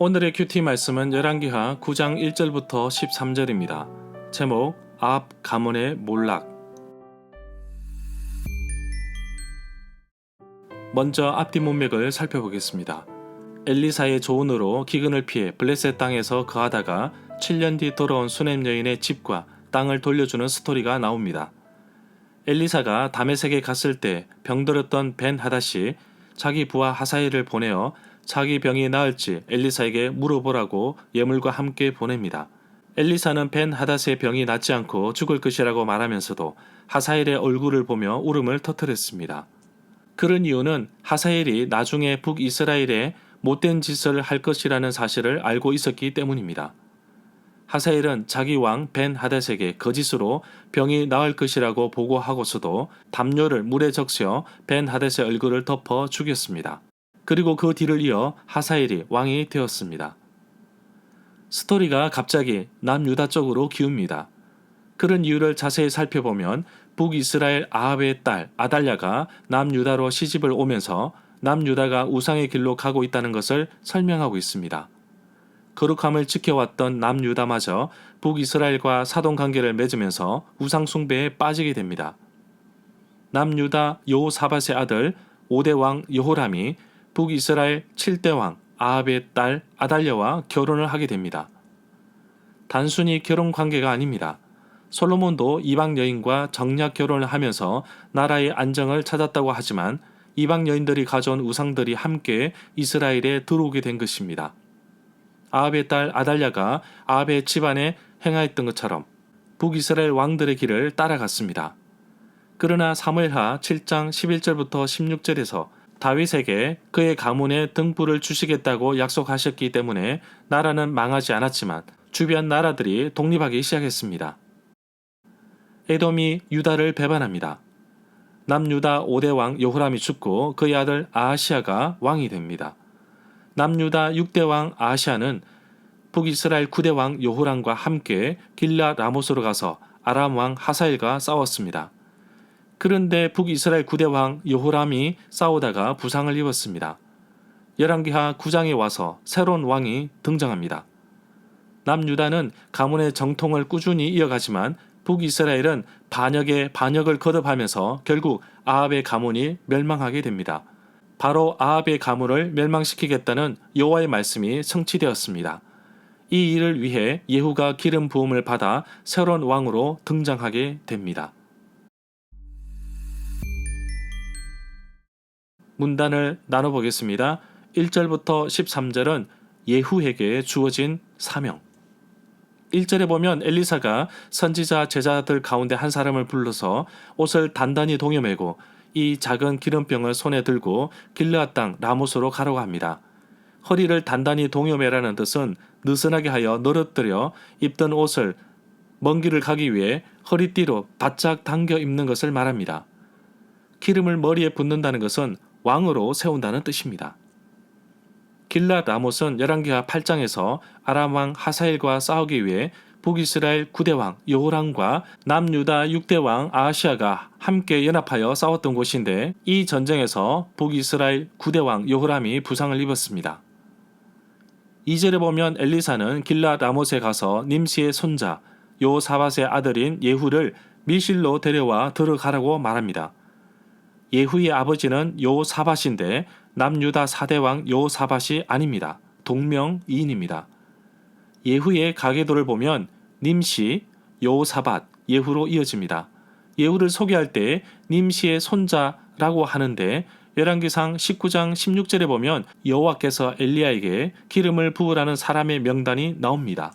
오늘의 큐티 말씀은 열왕기하 9장 1절부터 13절입니다. 제목 아합 가문의 몰락. 먼저 앞뒤 문맥을 살펴보겠습니다. 엘리사의 조언으로 기근을 피해 블레셋 땅에서 거하다가 7년 뒤 돌아온 수넴 여인의 집과 땅을 돌려주는 스토리가 나옵니다. 엘리사가 다메섹에 갔을 때 병들었던 벤 하닷이 자기 부하 하사엘을 보내어 자기 병이 나을지 엘리사에게 물어보라고 예물과 함께 보냅니다. 엘리사는 벤 하닷의 병이 낫지 않고 죽을 것이라고 말하면서도 하사엘의 얼굴을 보며 울음을 터뜨렸습니다. 그런 이유는 하사엘이 나중에 북이스라엘에 못된 짓을 할 것이라는 사실을 알고 있었기 때문입니다. 하사엘은 자기 왕 벤 하닷에게 거짓으로 병이 나을 것이라고 보고하고서도 담요를 물에 적셔 벤 하닷의 얼굴을 덮어 죽였습니다. 그리고 그 뒤를 이어 하사엘이 왕이 되었습니다. 스토리가 갑자기 남유다 쪽으로 기웁니다. 그런 이유를 자세히 살펴보면 북이스라엘 아합의 딸 아달랴가 남유다로 시집을 오면서 남유다가 우상의 길로 가고 있다는 것을 설명하고 있습니다. 거룩함을 지켜왔던 남유다마저 북이스라엘과 사돈관계를 맺으면서 우상 숭배에 빠지게 됩니다. 남유다 여호사밧의 아들 5대 왕 여호람이 북이스라엘 7대 왕 아합의 딸 아달랴와 결혼을 하게 됩니다. 단순히 결혼 관계가 아닙니다. 솔로몬도 이방 여인과 정략 결혼을 하면서 나라의 안정을 찾았다고 하지만 이방 여인들이 가져온 우상들이 함께 이스라엘에 들어오게 된 것입니다. 아합의 딸 아달랴가 아합의 집안에 행하였던 것처럼 북이스라엘 왕들의 길을 따라갔습니다. 그러나 사무엘하 7장 11절부터 16절에서 다윗에게 그의 가문에 등불을 주시겠다고 약속하셨기 때문에 나라는 망하지 않았지만 주변 나라들이 독립하기 시작했습니다. 에돔이 유다를 배반합니다. 남유다 5대 왕 여호람이 죽고 그의 아들 아하시아가 왕이 됩니다. 남유다 6대 왕 아하시아는 북이스라엘 9대 왕 여호람과 함께 길라 라못으로 가서 아람 왕 하사엘과 싸웠습니다. 그런데 북이스라엘 9대 왕 여호람이 싸우다가 부상을 입었습니다. 열왕기하 9장에 와서 새로운 왕이 등장합니다. 남유다는 가문의 정통을 꾸준히 이어가지만 북이스라엘은 반역에 반역을 거듭하면서 결국 아합의 가문이 멸망하게 됩니다. 바로 아합의 가문을 멸망시키겠다는 여호와의 말씀이 성취되었습니다. 이 일을 위해 예후가 기름 부음을 받아 새로운 왕으로 등장하게 됩니다. 문단을 나눠보겠습니다. 1절부터 13절은 예후에게 주어진 사명. 1절에 보면 엘리사가 선지자 제자들 가운데 한 사람을 불러서 옷을 단단히 동여매고 이 작은 기름병을 손에 들고 길르앗 땅 라못으로 가라고 합니다. 허리를 단단히 동여매라는 뜻은 느슨하게 하여 늘어뜨려 입던 옷을 먼 길을 가기 위해 허리띠로 바짝 당겨 입는 것을 말합니다. 기름을 머리에 붓는다는 것은 왕으로 세운다는 뜻입니다. 길르앗 라못은 열왕기하 8장에서 아람 왕 하사엘과 싸우기 위해 북이스라엘 9대 왕 여호람과 남유다 6대 왕 아하시아가 함께 연합하여 싸웠던 곳인데 이 전쟁에서 북이스라엘 9대 왕 여호람이 부상을 입었습니다. 2절에 보면 엘리사는 길르앗 라못에 가서 님시의 손자 여호사밧의 아들인 예후를 밀실로 데려와 들어가라고 말합니다. 예후의 아버지는 여호사밧인데 남유다 4대 왕 여호사밧이 아닙니다. 동명이인입니다. 예후의 가계도를 보면 님시, 여호사밧, 예후로 이어집니다. 예후를 소개할 때 님시의 손자라고 하는데 열왕기상 19장 16절에 보면 여호와께서 엘리야에게 기름을 부으라는 사람의 명단이 나옵니다.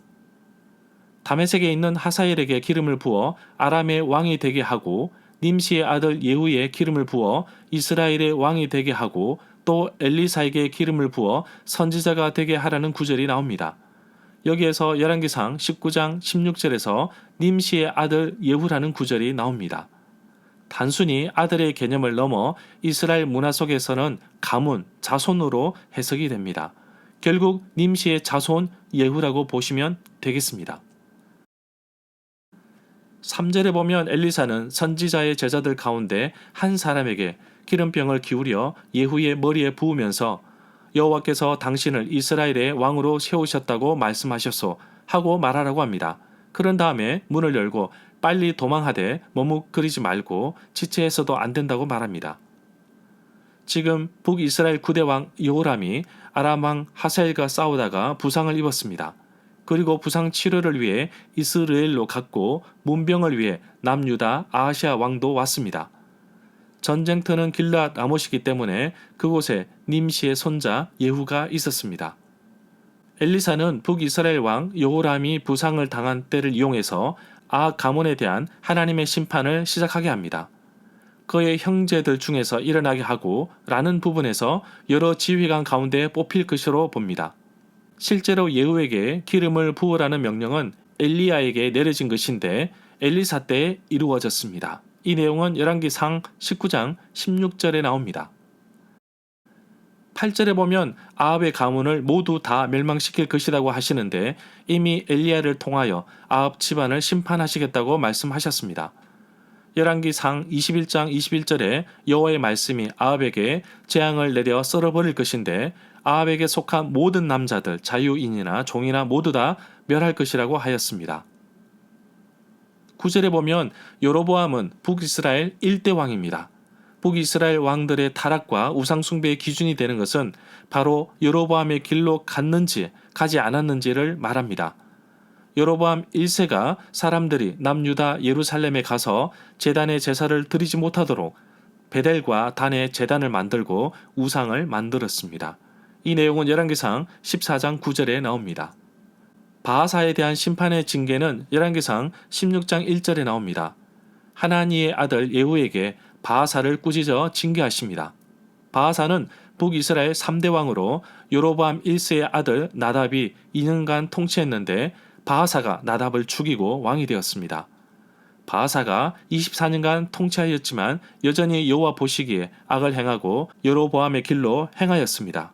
다메섹에 있는 하사엘에게 기름을 부어 아람의 왕이 되게 하고 님시의 아들 예후에 기름을 부어 이스라엘의 왕이 되게 하고 또 엘리사에게 기름을 부어 선지자가 되게 하라는 구절이 나옵니다. 여기에서 열왕기상 19장 16절에서 님시의 아들 예후라는 구절이 나옵니다. 단순히 아들의 개념을 넘어 이스라엘 문화 속에서는 가문, 자손으로 해석이 됩니다. 결국 님시의 자손 예후라고 보시면 되겠습니다. 3절에 보면 엘리사는 선지자의 제자들 가운데 한 사람에게 기름병을 기울여 예후의 머리에 부으면서 여호와께서 당신을 이스라엘의 왕으로 세우셨다고 말씀하셨소 하고 말하라고 합니다. 그런 다음에 문을 열고 빨리 도망하되 머뭇거리지 말고 지체해서도 안 된다고 말합니다. 지금 북이스라엘 9대 왕 여호람이 아람 왕 하사엘과 싸우다가 부상을 입었습니다. 그리고 부상 치료를 위해 이스라엘로 갔고 문병을 위해 남유다 아하시아 왕도 왔습니다. 전쟁터는 길앗 라못이기 때문에 그곳에 님시의 손자 예후가 있었습니다. 엘리사는 북이스라엘 왕 여호람이 부상을 당한 때를 이용해서 아합 가문에 대한 하나님의 심판을 시작하게 합니다. 그의 형제들 중에서 일어나게 하고 라는 부분에서 여러 지휘관 가운데 뽑힐 것으로 봅니다. 실제로 예후에게 기름을 부으라는 명령은 엘리야에게 내려진 것인데 엘리사 때에 이루어졌습니다. 이 내용은 열왕기상 19장 16절에 나옵니다. 8절에 보면 아합의 가문을 모두 다 멸망시킬 것이라고 하시는데 이미 엘리야를 통하여 아합 집안을 심판하시겠다고 말씀하셨습니다. 열왕기상 21장 21절에 여호와의 말씀이 아합에게 재앙을 내려 썰어버릴 것인데 아합에게 속한 모든 남자들 자유인이나 종이나 모두 다 멸할 것이라고 하였습니다. 9절에 보면 여로보암은 북이스라엘 1대 왕입니다. 북이스라엘 왕들의 타락과 우상숭배의 기준이 되는 것은 바로 여로보암의 길로 갔는지 가지 않았는지를 말합니다. 여로보암 1세가 사람들이 남유다 예루살렘에 가서 제단의 제사를 드리지 못하도록 베델과 단의 제단을 만들고 우상을 만들었습니다. 이 내용은 열왕기상 14장 9절에 나옵니다. 바하사에 대한 심판의 징계는 열왕기상 16장 1절에 나옵니다. 하나니의 아들 예후에게 바하사를 꾸짖어 징계하십니다. 바하사는 북이스라엘 3대 왕으로 여로보암 1세의 아들 나답이 2년간 통치했는데 바하사가 나답을 죽이고 왕이 되었습니다. 바하사가 24년간 통치하였지만 여전히 여호와 보시기에 악을 행하고 여로보암의 길로 행하였습니다.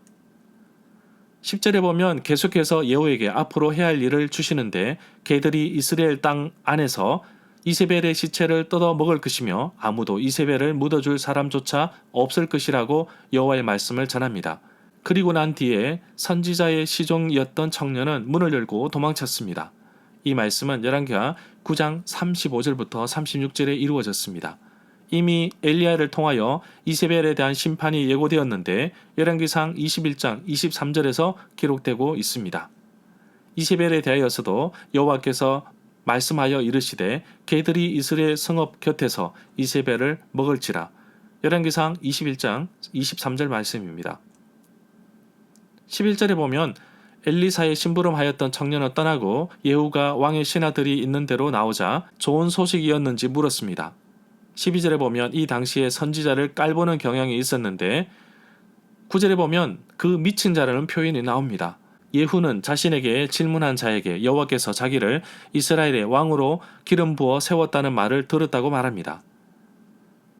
10절에 보면 계속해서 예후에게 앞으로 해야 할 일을 주시는데 개들이 이스라엘 땅 안에서 이세벨의 시체를 뜯어 먹을 것이며 아무도 이세벨을 묻어줄 사람조차 없을 것이라고 여호와의 말씀을 전합니다. 그리고 난 뒤에 선지자의 시종이었던 청년은 문을 열고 도망쳤습니다. 이 말씀은 열왕기하 9장 35절부터 36절에 이루어졌습니다. 이미 엘리야를 통하여 이세벨에 대한 심판이 예고되었는데 열왕기상 21장 23절에서 기록되고 있습니다. 이세벨에 대하여서도 여호와께서 말씀하여 이르시되 개들이 이스라엘 성읍 곁에서 이세벨을 먹을지라. 열왕기상 21장 23절 말씀입니다. 11절에 보면 엘리사의 심부름하였던 청년은 떠나고 예후가 왕의 신하들이 있는 데로 나오자 좋은 소식이었는지 물었습니다. 12절에 보면 이 당시에 선지자를 깔보는 경향이 있었는데 9절에 보면 그 미친 자라는 표현이 나옵니다. 예후는 자신에게 질문한 자에게 여호와께서 자기를 이스라엘의 왕으로 기름 부어 세웠다는 말을 들었다고 말합니다.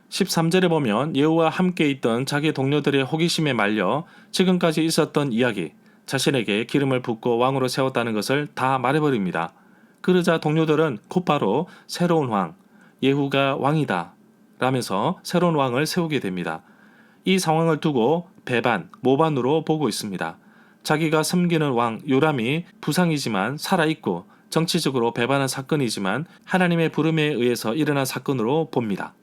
13절에 보면 예후와 함께 있던 자기 동료들의 호기심에 말려 지금까지 있었던 이야기, 자신에게 기름을 붓고 왕으로 세웠다는 것을 다 말해버립니다. 그러자 동료들은 곧바로 새로운 왕, 예후가 왕이다 라면서 새로운 왕을 세우게 됩니다. 이 상황을 두고 배반, 모반으로 보고 있습니다. 자기가 섬기는 왕 요람이 부상이지만 살아있고 정치적으로 배반한 사건이지만 하나님의 부름에 의해서 일어난 사건으로 봅니다.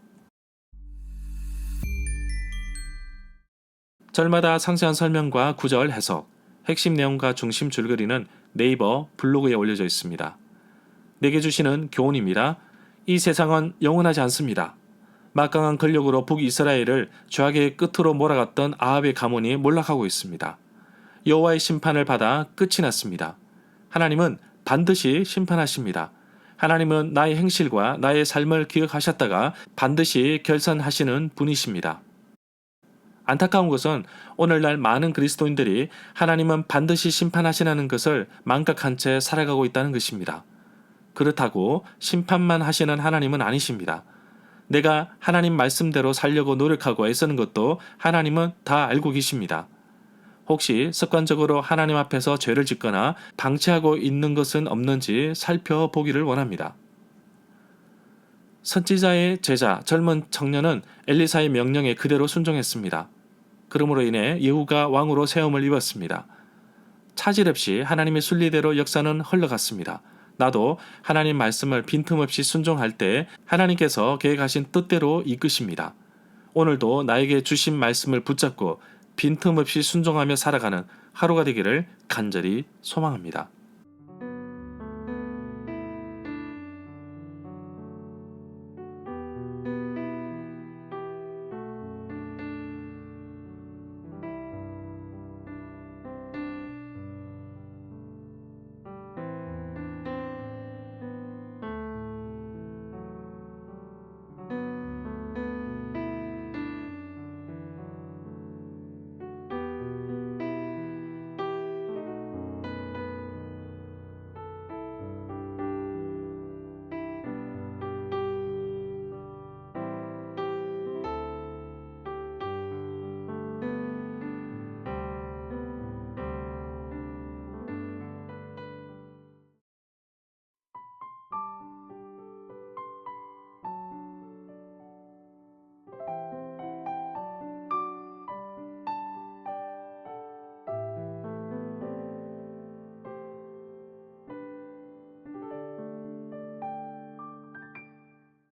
절마다 상세한 설명과 구절 해석, 핵심 내용과 중심 줄거리는 네이버 블로그에 올려져 있습니다. 내게 주시는 교훈입니다. 이 세상은 영원하지 않습니다. 막강한 권력으로 북이스라엘을 죄악의 끝으로 몰아갔던 아합의 가문이 몰락하고 있습니다. 여호와의 심판을 받아 끝이 났습니다. 하나님은 반드시 심판하십니다. 하나님은 나의 행실과 나의 삶을 기억하셨다가 반드시 결산하시는 분이십니다. 안타까운 것은 오늘날 많은 그리스도인들이 하나님은 반드시 심판하시라는 것을 망각한 채 살아가고 있다는 것입니다. 그렇다고 심판만 하시는 하나님은 아니십니다. 내가 하나님 말씀대로 살려고 노력하고 애쓰는 것도 하나님은 다 알고 계십니다. 혹시 습관적으로 하나님 앞에서 죄를 짓거나 방치하고 있는 것은 없는지 살펴보기를 원합니다. 선지자의 제자 젊은 청년은 엘리사의 명령에 그대로 순종했습니다. 그러므로 인해 예후가 왕으로 세움을 입었습니다. 차질 없이 하나님의 순리대로 역사는 흘러갔습니다. 나도 하나님 말씀을 빈틈없이 순종할 때 하나님께서 계획하신 뜻대로 이끄십니다. 오늘도 나에게 주신 말씀을 붙잡고 빈틈없이 순종하며 살아가는 하루가 되기를 간절히 소망합니다.